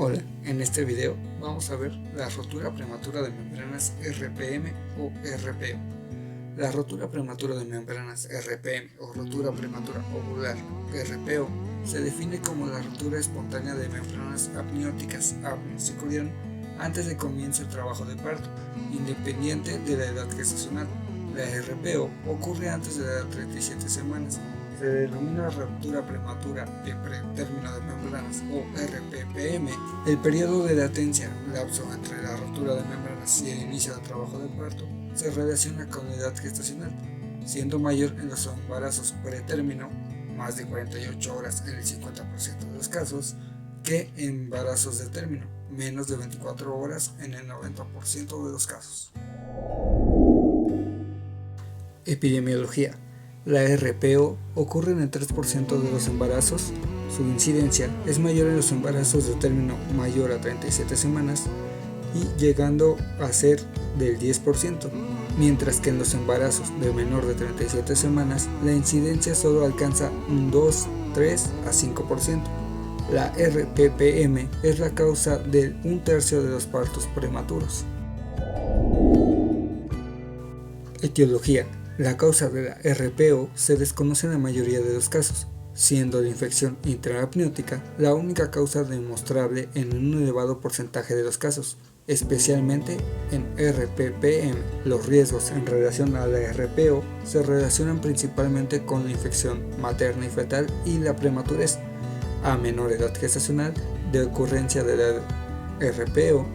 Hola, en este video vamos a ver la rotura prematura de membranas RPM o RPO. La rotura prematura de membranas RPM o rotura prematura ovular RPO se define como la rotura espontánea de membranas amnióticas amniociclón antes de comience el trabajo de parto, independiente de la edad gestacional. La RPO ocurre antes de la edad de 37 semanas. Se denomina ruptura prematura de pretérmino de membranas o RPPM. El periodo de latencia, lapso entre la ruptura de membranas y el inicio del trabajo de parto, se relaciona con la edad gestacional, siendo mayor en los embarazos pretérmino, más de 48 horas en el 50% de los casos, que en embarazos de término, menos de 24 horas en el 90% de los casos. Epidemiología. La RPO ocurre en el 3% de los embarazos. Su incidencia es mayor en los embarazos de término mayor a 37 semanas y llegando a ser del 10%, mientras que en los embarazos de menor de 37 semanas la incidencia solo alcanza un 2, 3 a 5%. La RPPM es la causa de 1/3 de los partos prematuros. Etiología. La causa de la RPO se desconoce en la mayoría de los casos, siendo la infección intraamniótica la única causa demostrable en un elevado porcentaje de los casos, especialmente en RPPM. Los riesgos en relación a la RPO se relacionan principalmente con la infección materna y fetal y la prematurez. A menor edad gestacional de ocurrencia de la RPO,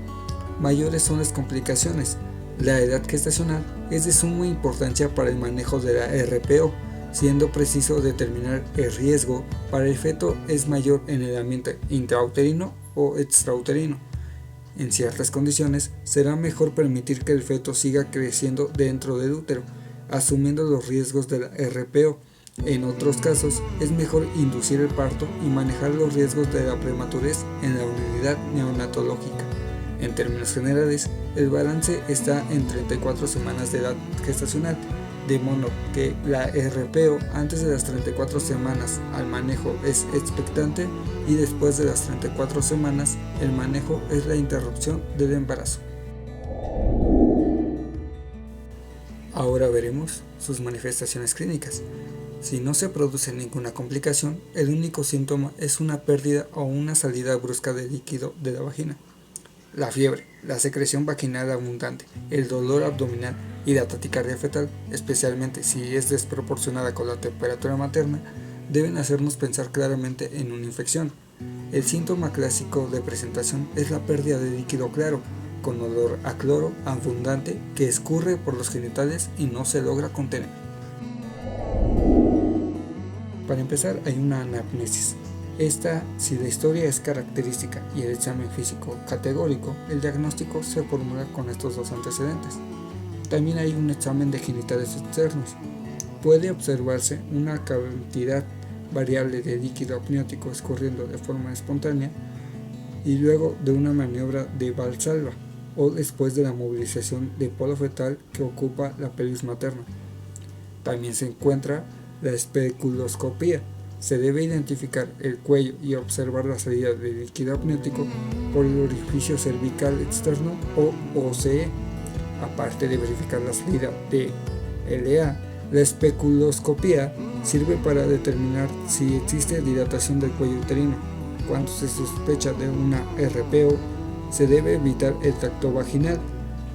mayores son las complicaciones. La edad gestacional es de suma importancia para el manejo de la RPO, siendo preciso determinar el riesgo para el feto es mayor en el ambiente intrauterino o extrauterino. En ciertas condiciones será mejor permitir que el feto siga creciendo dentro del útero, asumiendo los riesgos de la RPO. En otros casos es mejor inducir el parto y manejar los riesgos de la prematurez en la unidad neonatológica. En términos generales, el balance está en 34 semanas de edad gestacional, de modo que la RPO antes de las 34 semanas al manejo es expectante y después de las 34 semanas el manejo es la interrupción del embarazo. Ahora veremos sus manifestaciones clínicas. Si no se produce ninguna complicación, el único síntoma es una pérdida o una salida brusca de líquido de la vagina. La fiebre, la secreción vaginal abundante, el dolor abdominal y la taquicardia fetal, especialmente si es desproporcionada con la temperatura materna, deben hacernos pensar claramente en una infección. El síntoma clásico de presentación es la pérdida de líquido claro, con olor a cloro abundante que escurre por los genitales y no se logra contener. Para empezar, hay una anamnesis. Si la historia es característica y el examen físico categórico, el diagnóstico se formula con estos dos antecedentes. También hay un examen de genitales externos. Puede observarse una cantidad variable de líquido amniótico escurriendo de forma espontánea y luego de una maniobra de Valsalva o después de la movilización de polo fetal que ocupa la pelvis materna. También se encuentra la especuloscopía. Se debe identificar el cuello y observar la salida de líquido amniótico por el orificio cervical externo o OCE. Aparte de verificar la salida de LA, la especuloscopía sirve para determinar si existe dilatación del cuello uterino. Cuando se sospecha de una RPO, se debe evitar el tracto vaginal,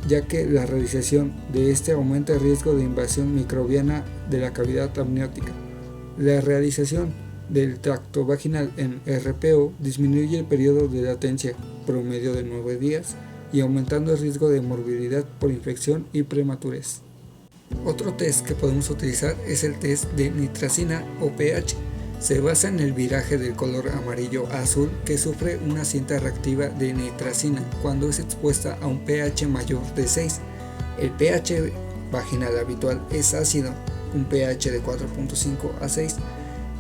ya que la realización de este aumenta el riesgo de invasión microbiana de la cavidad amniótica. La realización del tracto vaginal en RPO disminuye el periodo de latencia promedio de 9 días y aumentando el riesgo de morbilidad por infección y prematurez. Otro test que podemos utilizar es el test de nitracina o pH. Se basa en el viraje del color amarillo a azul que sufre una cinta reactiva de nitracina cuando es expuesta a un pH mayor de 6. El pH vaginal habitual es ácido, un pH de 4.5 a 6,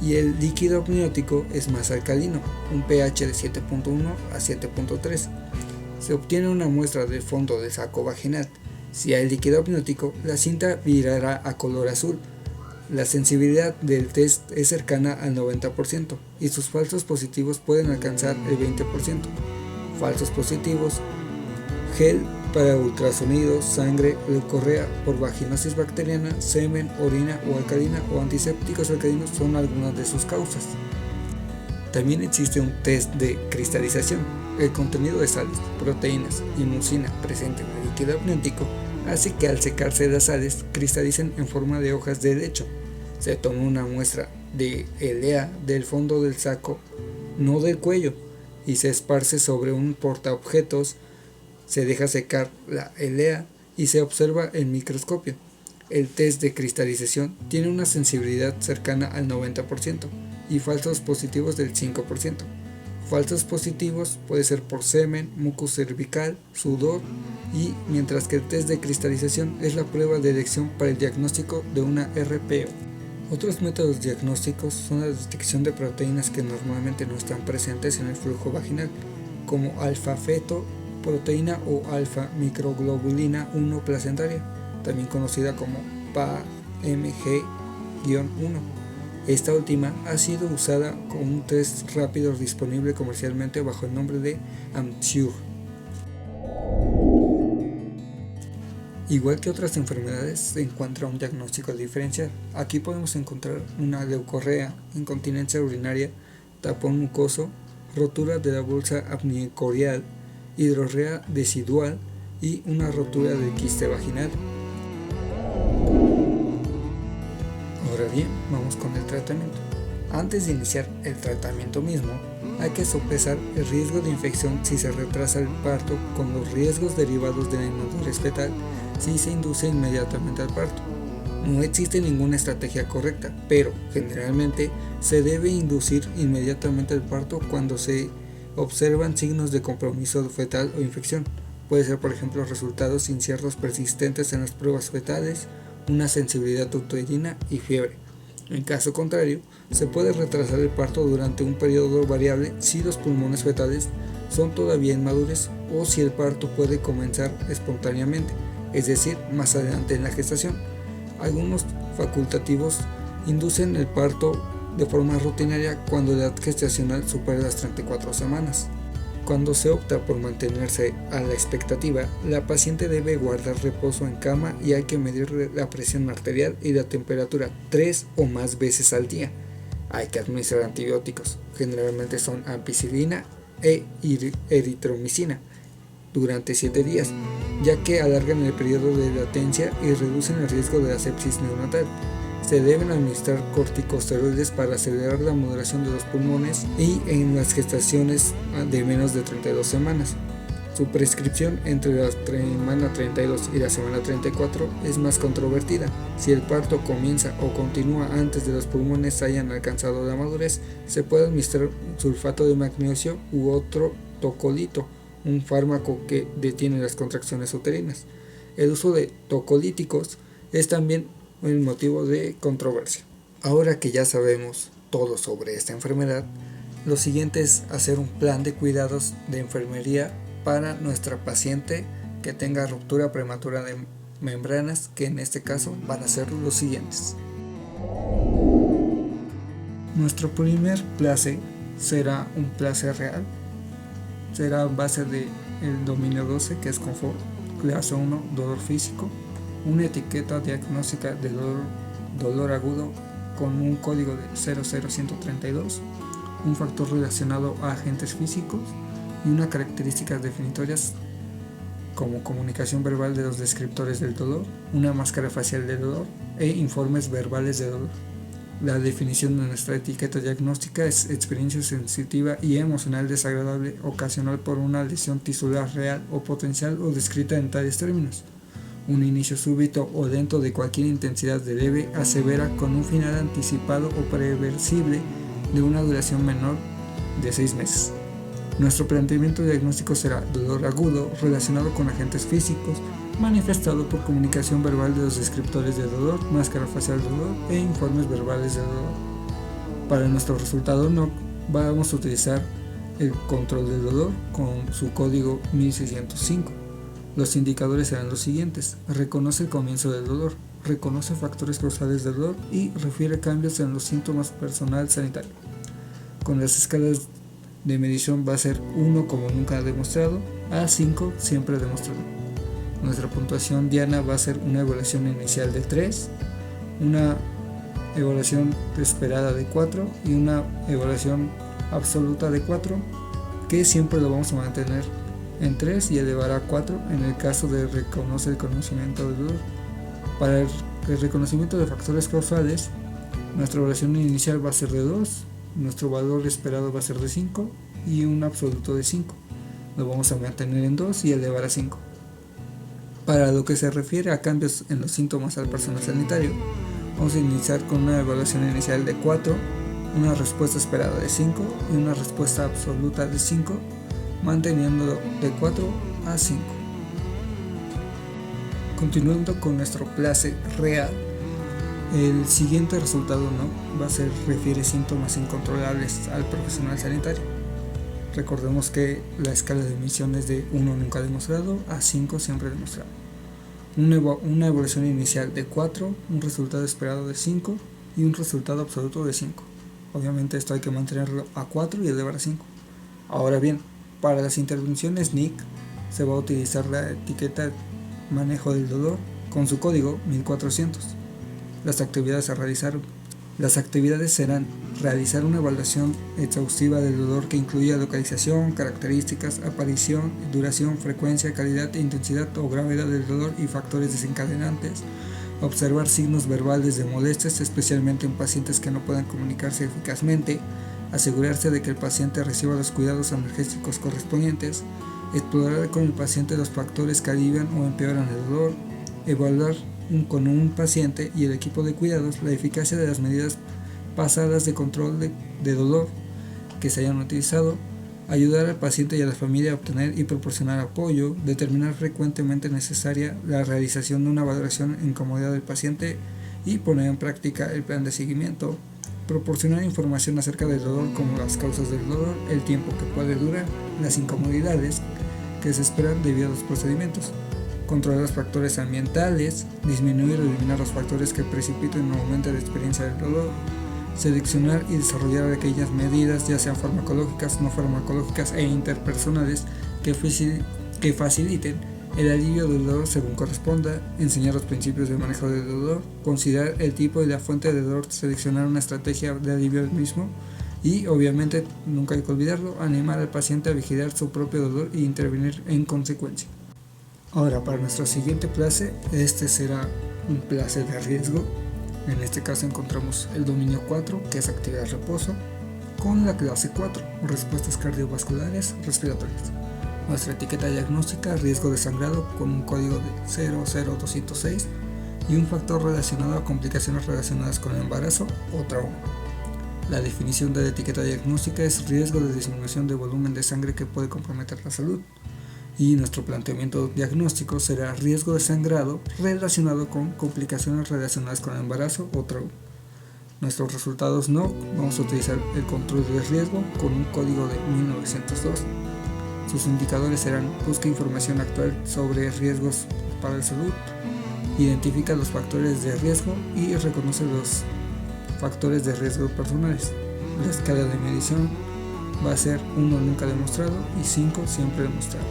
y el líquido amniótico es más alcalino, un pH de 7.1 a 7.3. Se obtiene una muestra del fondo del saco vaginal. Si hay líquido amniótico, la cinta virará a color azul. La sensibilidad del test es cercana al 90% y sus falsos positivos pueden alcanzar el 20%. Falsos positivos: gel para ultrasonido, sangre, leucorrea por vaginosis bacteriana, semen, orina o alcalina o antisépticos alcalinos son algunas de sus causas. También existe un test de cristalización. El contenido de sales, proteínas y mucina presente en el líquido amniótico hace que al secarse las sales cristalicen en forma de hojas de helecho. Se toma una muestra de helea del fondo del saco, no del cuello, y se esparce sobre un portaobjetos. Se deja secar la helea y se observa en microscopio. El test de cristalización tiene una sensibilidad cercana al 90% y falsos positivos del 5%. Falsos positivos puede ser por semen, mucus cervical, sudor, y mientras que el test de cristalización es la prueba de elección para el diagnóstico de una RPO. Otros métodos diagnósticos son la detección de proteínas que normalmente no están presentes en el flujo vaginal, como alfa-feto proteína o alfa-microglobulina 1 placentaria, también conocida como PAMG-1. Esta última ha sido usada con un test rápido disponible comercialmente bajo el nombre de Amsure. Igual que otras enfermedades, se encuentra un diagnóstico diferencial. Aquí podemos encontrar una leucorrea, incontinencia urinaria, tapón mucoso, rotura de la bolsa amniocorial, hidrorrea decidual y una rotura del quiste vaginal. Ahora bien, vamos con el tratamiento. Antes de iniciar el tratamiento mismo, hay que sopesar el riesgo de infección si se retrasa el parto con los riesgos derivados de la inmadurez fetal si se induce inmediatamente al parto. No existe ninguna estrategia correcta, pero generalmente se debe inducir inmediatamente el parto cuando se observan signos de compromiso fetal o infección. Puede ser, por ejemplo, resultados inciertos persistentes en las pruebas fetales, una sensibilidad uterina y fiebre. En caso contrario, se puede retrasar el parto durante un periodo variable si los pulmones fetales son todavía inmaduros o si el parto puede comenzar espontáneamente, es decir, más adelante en la gestación. Algunos facultativos inducen el parto de forma rutinaria cuando la edad gestacional supera las 34 semanas. Cuando se opta por mantenerse a la expectativa, la paciente debe guardar reposo en cama y hay que medir la presión arterial y la temperatura 3 o más veces al día. Hay que administrar antibióticos, generalmente son ampicilina e eritromicina, durante 7 días, ya que alargan el periodo de latencia y reducen el riesgo de la sepsis neonatal. Se deben administrar corticosteroides para acelerar la modulación de los pulmones y en las gestaciones de menos de 32 semanas. Su prescripción entre la semana 32 y la semana 34 es más controvertida. Si el parto comienza o continúa antes de los pulmones hayan alcanzado la madurez, se puede administrar sulfato de magnesio u otro tocolito, un fármaco que detiene las contracciones uterinas. El uso de tocolíticos es también el motivo de controversia. Ahora que ya sabemos todo sobre esta enfermedad, lo siguiente es hacer un plan de cuidados de enfermería para nuestra paciente que tenga ruptura prematura de membranas, que en este caso van a ser los siguientes. Nuestro primer place será un place real. Será a base de el dominio 12, que es confort, clase 1, dolor físico, una etiqueta diagnóstica de dolor agudo con un código de 00132, un factor relacionado a agentes físicos y unas características definitorias como comunicación verbal de los descriptores del dolor, una máscara facial de dolor e informes verbales de dolor. La definición de nuestra etiqueta diagnóstica es experiencia sensitiva y emocional desagradable ocasional por una lesión tisular real o potencial o descrita en tales términos. Un inicio súbito o lento de cualquier intensidad de leve a severa con un final anticipado o preversible de una duración menor de 6 meses. Nuestro planteamiento diagnóstico será dolor agudo relacionado con agentes físicos, manifestado por comunicación verbal de los descriptores de dolor, máscara facial de dolor e informes verbales de dolor. Para nuestro resultado NOC vamos a utilizar el control del dolor con su código 1605. Los indicadores serán los siguientes: reconoce el comienzo del dolor, reconoce factores causales del dolor y refiere cambios en los síntomas personal sanitario. Con las escalas de medición va a ser 1 como nunca demostrado, a 5 siempre demostrado. Nuestra puntuación diana va a ser una evaluación inicial de 3, una evaluación esperada de 4 y una evaluación absoluta de 4, que siempre lo vamos a mantener en 3 y elevar a 4 en el caso de reconocer el conocimiento de dolor. Para el reconocimiento de factores causales, nuestra evaluación inicial va a ser de 2, nuestro valor esperado va a ser de 5 y un absoluto de 5. Lo vamos a mantener en 2 y elevar a 5. Para lo que se refiere a cambios en los síntomas al personal sanitario, vamos a iniciar con una evaluación inicial de 4, una respuesta esperada de 5 y una respuesta absoluta de 5, manteniéndolo de 4 a 5. Continuando con nuestro place real, el siguiente resultado va a ser refiere síntomas incontrolables al profesional sanitario. Recordemos que la escala de emisión es de 1 nunca demostrado a 5 siempre demostrado. Una evaluación inicial de 4, un resultado esperado de 5 y un resultado absoluto de 5. Obviamente esto hay que mantenerlo a 4 y elevar a 5. Ahora bien, para las intervenciones NIC se va a utilizar la etiqueta manejo del dolor con su código 1400. Las actividades a realizar. Las actividades serán realizar una evaluación exhaustiva del dolor que incluya localización, características, aparición, duración, frecuencia, calidad, intensidad o gravedad del dolor y factores desencadenantes. Observar signos verbales de molestias, especialmente en pacientes que no puedan comunicarse eficazmente. Asegurarse de que el paciente reciba los cuidados analgésicos correspondientes. Explorar con el paciente los factores que alivian o empeoran el dolor. Evaluar con un paciente y el equipo de cuidados la eficacia de las medidas pasadas de control de dolor que se hayan utilizado. Ayudar al paciente y a la familia a obtener y proporcionar apoyo. Determinar frecuentemente necesaria la realización de una valoración en comodidad del paciente y poner en práctica el plan de seguimiento. Proporcionar información acerca del dolor como las causas del dolor, el tiempo que puede durar, las incomodidades que se esperan debido a los procedimientos. Controlar los factores ambientales, disminuir o eliminar los factores que precipiten o aumenten la experiencia del dolor. Seleccionar y desarrollar aquellas medidas, ya sean farmacológicas, no farmacológicas e interpersonales, que faciliten el alivio del dolor según corresponda. Enseñar los principios de manejo del dolor. Considerar el tipo y la fuente del dolor, seleccionar una estrategia de alivio del mismo. Y obviamente, nunca hay que olvidarlo, animar al paciente a vigilar su propio dolor e intervenir en consecuencia. Ahora, para nuestro siguiente place, este será un place de riesgo. En este caso encontramos el dominio 4, que es actividad de reposo, con la clase 4, respuestas cardiovasculares respiratorias. Nuestra etiqueta diagnóstica, riesgo de sangrado, con un código de 00206 y un factor relacionado a complicaciones relacionadas con el embarazo o trauma. La definición de la etiqueta diagnóstica es riesgo de disminución de volumen de sangre que puede comprometer la salud. Y nuestro planteamiento diagnóstico será riesgo de sangrado relacionado con complicaciones relacionadas con el embarazo o trauma. Nuestros resultados vamos a utilizar el control de riesgo con un código de 1902. Sus indicadores serán: busca información actual sobre riesgos para la salud, identifica los factores de riesgo y reconoce los factores de riesgo personales. La escala de medición va a ser 1 nunca demostrado y 5 siempre demostrado.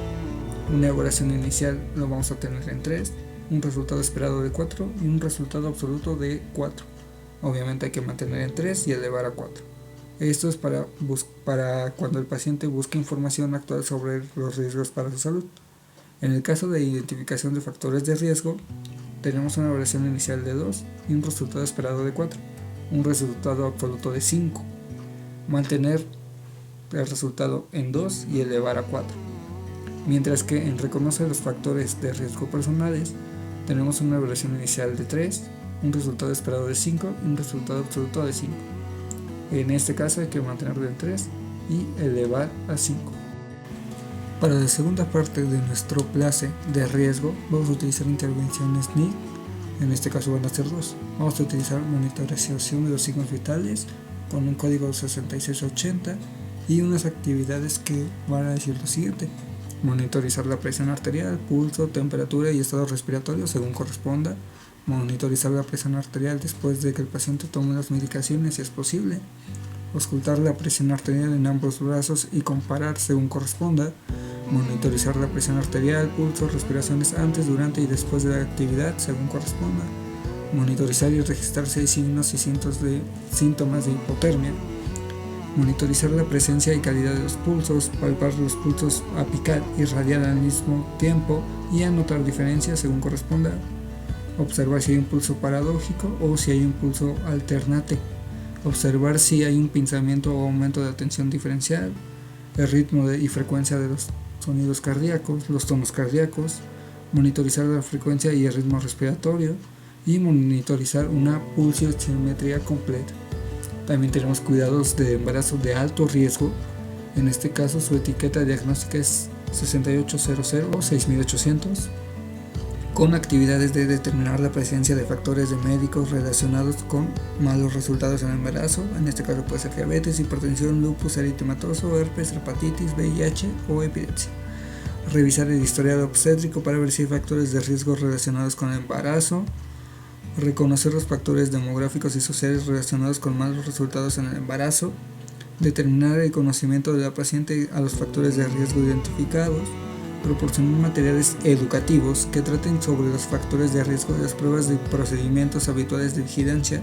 Una evaluación inicial lo vamos a tener en 3, un resultado esperado de 4 y un resultado absoluto de 4. Obviamente hay que mantener en 3 y elevar a 4. Esto es para cuando el paciente busque información actual sobre los riesgos para su salud. En el caso de identificación de factores de riesgo, tenemos una evaluación inicial de 2 y un resultado esperado de 4, un resultado absoluto de 5. Mantener el resultado en 2 y elevar a 4. Mientras que en reconocer los factores de riesgo personales, tenemos una evaluación inicial de 3, un resultado esperado de 5 y un resultado absoluto de 5. En este caso hay que mantenerlo en 3 y elevar a 5. Para la segunda parte de nuestro place de riesgo, vamos a utilizar intervenciones NIC. En este caso van a ser 2. Vamos a utilizar monitorización de los signos vitales con un código 6680 y unas actividades que van a decir lo siguiente: monitorizar la presión arterial, pulso, temperatura y estado respiratorio según corresponda. Monitorizar la presión arterial después de que el paciente tome las medicaciones si es posible. auscultar la presión arterial en ambos brazos y comparar según corresponda, monitorizar la presión arterial, pulso, respiraciones antes, durante y después de la actividad según corresponda, monitorizar y registrar si hay signos y síntomas de hipotermia, monitorizar la presencia y calidad de los pulsos, palpar los pulsos apical y radial al mismo tiempo y anotar diferencias según corresponda, observar si hay un pulso paradójico o si hay un pulso alternate, observar si hay un pinzamiento o aumento de tensión diferencial, el ritmo y frecuencia de los sonidos cardíacos, los tonos cardíacos, monitorizar la frecuencia y el ritmo respiratorio y monitorizar una pulsioximetría completa. También tenemos cuidados de embarazo de alto riesgo. En este caso su etiqueta diagnóstica es 6800 o 6800, con actividades de determinar la presencia de factores de médicos relacionados con malos resultados en el embarazo. En este caso puede ser diabetes, hipertensión, lupus eritematoso, herpes, hepatitis, VIH o epilepsia. Revisar el historial obstétrico para ver si hay factores de riesgo relacionados con el embarazo. Reconocer los factores demográficos y sociales relacionados con malos resultados en el embarazo. Determinar el conocimiento de la paciente a los factores de riesgo identificados. Proporcionar materiales educativos que traten sobre los factores de riesgo de las pruebas de procedimientos habituales de vigilancia.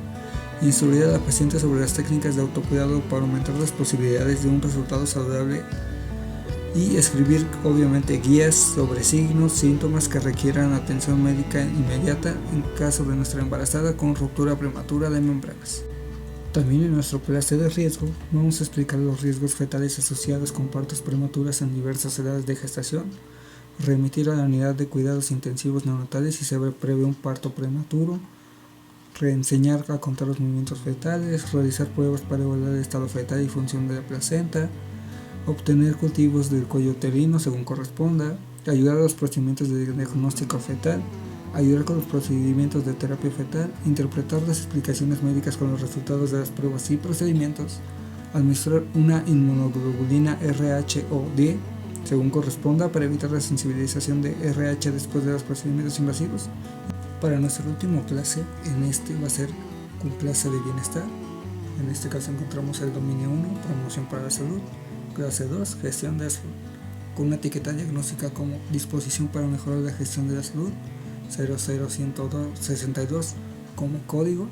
Instruir a la paciente sobre las técnicas de autocuidado para aumentar las posibilidades de un resultado saludable. Y escribir obviamente guías sobre signos, síntomas que requieran atención médica inmediata en caso de nuestra embarazada con ruptura prematura de membranas. También en nuestro clase de riesgo vamos a explicar los riesgos fetales asociados con partos prematuras en diversas edades de gestación, remitir a la unidad de cuidados intensivos neonatales si se prevé un parto prematuro, reenseñar a contar los movimientos fetales, realizar pruebas para evaluar el estado fetal y función de la placenta, obtener cultivos del cuello uterino según corresponda, ayudar a los procedimientos de diagnóstico fetal, ayudar con los procedimientos de terapia fetal, interpretar las explicaciones médicas con los resultados de las pruebas y procedimientos, administrar una inmunoglobulina RH o D según corresponda para evitar la sensibilización de RH después de los procedimientos invasivos. Para nuestra última clase, va a ser con clase de bienestar. En este caso encontramos el dominio 1, promoción para la salud, clase 2, gestión de la salud, con una etiqueta diagnóstica como disposición para mejorar la gestión de la salud, 00162 como código,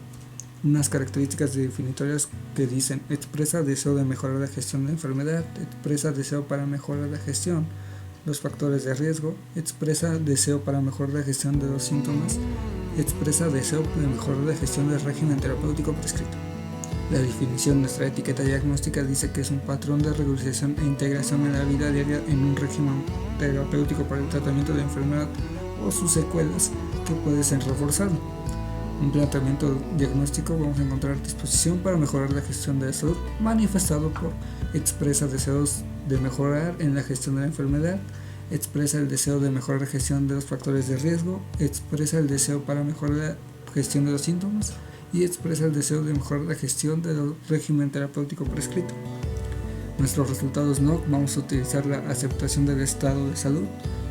unas características definitorias que dicen: expresa deseo de mejorar la gestión de la enfermedad, expresa deseo para mejorar la gestión, los factores de riesgo, expresa deseo para mejorar la gestión de los síntomas, expresa deseo de mejorar la gestión del régimen terapéutico prescrito. La definición de nuestra etiqueta diagnóstica dice que es un patrón de regularización e integración en la vida diaria en un régimen terapéutico para el tratamiento de la enfermedad o sus secuelas que puede ser reforzado. Un planteamiento diagnóstico vamos a encontrar disposición para mejorar la gestión de la salud, manifestado por expresa deseos de mejorar en la gestión de la enfermedad, expresa el deseo de mejorar la gestión de los factores de riesgo, expresa el deseo para mejorar la gestión de los síntomas y expresa el deseo de mejorar la gestión del régimen terapéutico prescrito. Nuestros resultados NOC vamos a utilizar la aceptación del estado de salud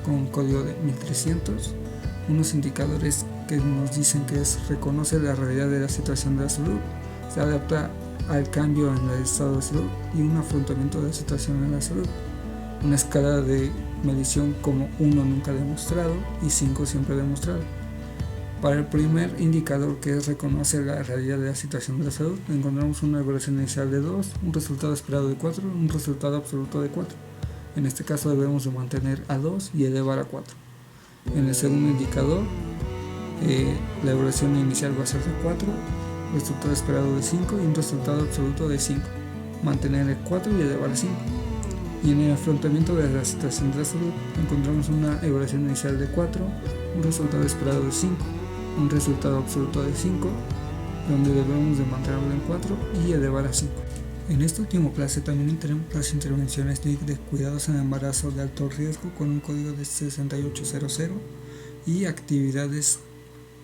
con un código de 1300, unos indicadores que nos dicen que reconoce la realidad de la situación de la salud, se adapta al cambio en el estado de salud y un afrontamiento de la situación en la salud. Una escala de medición como 1 nunca demostrado y 5 siempre demostrado. Para el primer indicador, que reconoce la realidad de la situación de la salud, encontramos una evaluación inicial de 2, un resultado esperado de 4, un resultado absoluto de 4. En este caso debemos de mantener a 2 y elevar a 4. En el segundo indicador, la evaluación inicial va a ser de 4, resultado esperado de 5 y un resultado absoluto de 5. Mantener el 4 y elevar a 5. Y en el afrontamiento de la situación de la salud encontramos una evaluación inicial de 4, un resultado esperado de 5, un resultado absoluto de 5, donde debemos de mantenerlo en 4 y elevar a 5. En esta última clase también tenemos las intervenciones de cuidados en embarazo de alto riesgo con un código de 6800 y actividades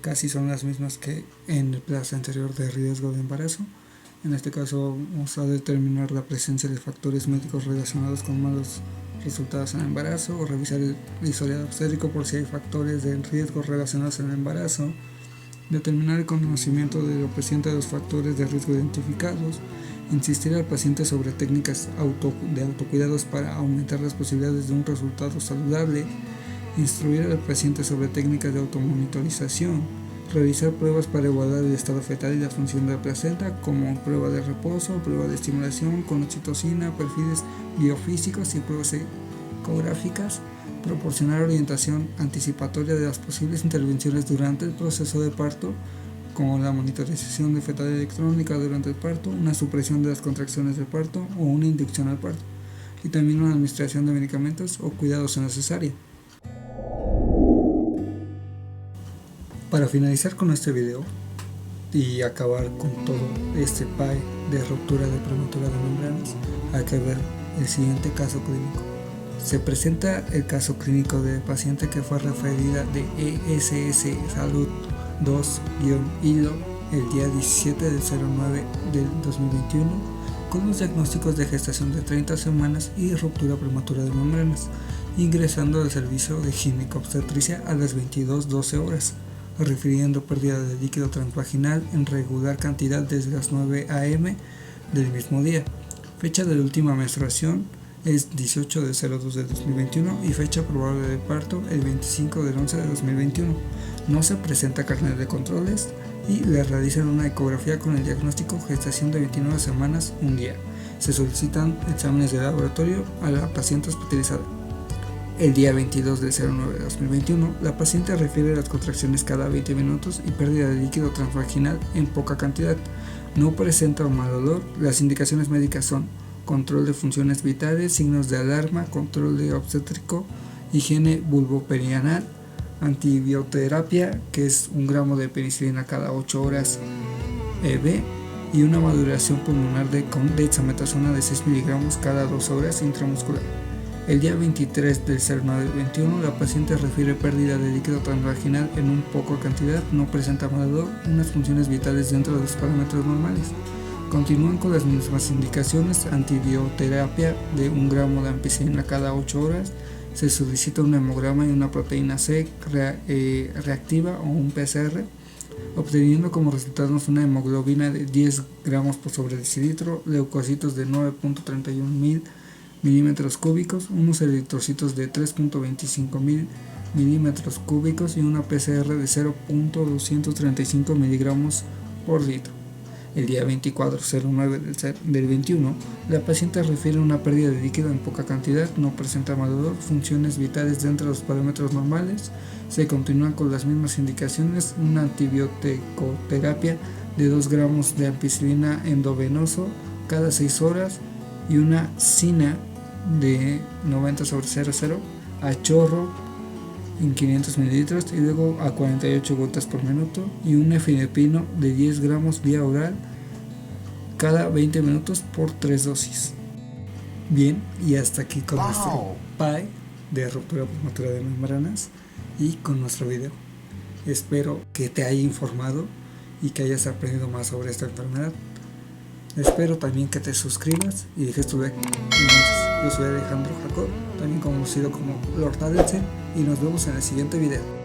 casi son las mismas que en el clase anterior de riesgo de embarazo. En este caso vamos a determinar la presencia de factores médicos relacionados con malos resultados en el embarazo, o revisar el historial obstétrico por si hay factores de riesgo relacionados en el embarazo, determinar el conocimiento de lo presente de los factores de riesgo identificados, insistir al paciente sobre técnicas de autocuidados para aumentar las posibilidades de un resultado saludable, instruir al paciente sobre técnicas de automonitorización, realizar pruebas para evaluar el estado fetal y la función de la placenta, como prueba de reposo, prueba de estimulación con oxitocina, perfiles biofísicos y pruebas ecográficas, proporcionar orientación anticipatoria de las posibles intervenciones durante el proceso de parto, como la monitorización de fetal electrónica durante el parto, una supresión de las contracciones del parto o una inducción al parto, y también una administración de medicamentos o cuidados en la cesárea. Para finalizar con este video y acabar con todo este PAE de ruptura de prematura de membranas, hay que ver el siguiente caso clínico. Se presenta el caso clínico de paciente que fue referida de ESS Salud 2-ILO el día 17 del 09 del 2021 con los diagnósticos de gestación de 30 semanas y ruptura prematura de membranas, ingresando al servicio de ginecobstetricia a las 22:12 horas, refiriendo pérdida de líquido transvaginal en regular cantidad desde las 9 am del mismo día. Fecha de la última menstruación es 18 de 02 de 2021 y fecha probable de parto el 25 del 11 de 2021. No se presenta carnet de controles y le realizan una ecografía con el diagnóstico gestación de 29 semanas, un día. Se solicitan exámenes de laboratorio a la paciente hospitalizada. El día 22 del 09 de 2021, la paciente refiere las contracciones cada 20 minutos y pérdida de líquido transvaginal en poca cantidad. No presenta mal olor. Las indicaciones médicas son control de funciones vitales, signos de alarma, control de obstétrico, higiene vulvoperianal, antibioterapia, que es 1 gramo de penicilina cada 8 horas EB, y una maduración pulmonar de dexametasona de 6 miligramos cada 2 horas intramuscular. El día 23 del 09 del 21, la paciente refiere pérdida de líquido transvaginal en un poco cantidad, no presenta mal olor, unas funciones vitales dentro de los parámetros normales. Continúan con las mismas indicaciones: antibioterapia de 1 gramo de ampicilina cada 8 horas, se solicita un hemograma y una proteína C reactiva o un PCR, obteniendo como resultados una hemoglobina de 10 gramos por sobre decilitro, leucocitos de 9.31 mil milímetros cúbicos, unos eritrocitos de 3.25 mil milímetros cúbicos y una PCR de 0.235 miligramos por litro. El día 24/09 del 21, la paciente refiere una pérdida de líquido en poca cantidad, no presenta mal olor, funciones vitales dentro de los parámetros normales. Se continúan con las mismas indicaciones: una antibioticoterapia de 2 gramos de ampicilina endovenoso cada 6 horas y una SINA de 90/00 a chorro en 500 mililitros y luego a 48 gotas por minuto, y un efidepino de 10 gramos vía oral cada 20 minutos por 3 dosis. Bien, y hasta aquí con nuestro PAE de ruptura prematura de membranas y con nuestro video. Espero que te haya informado y que hayas aprendido más sobre esta enfermedad. Espero también que te suscribas y dejes tu like. Yo soy Alejandro Jacob, también conocido como Lord Adelsen, y nos vemos en el siguiente video.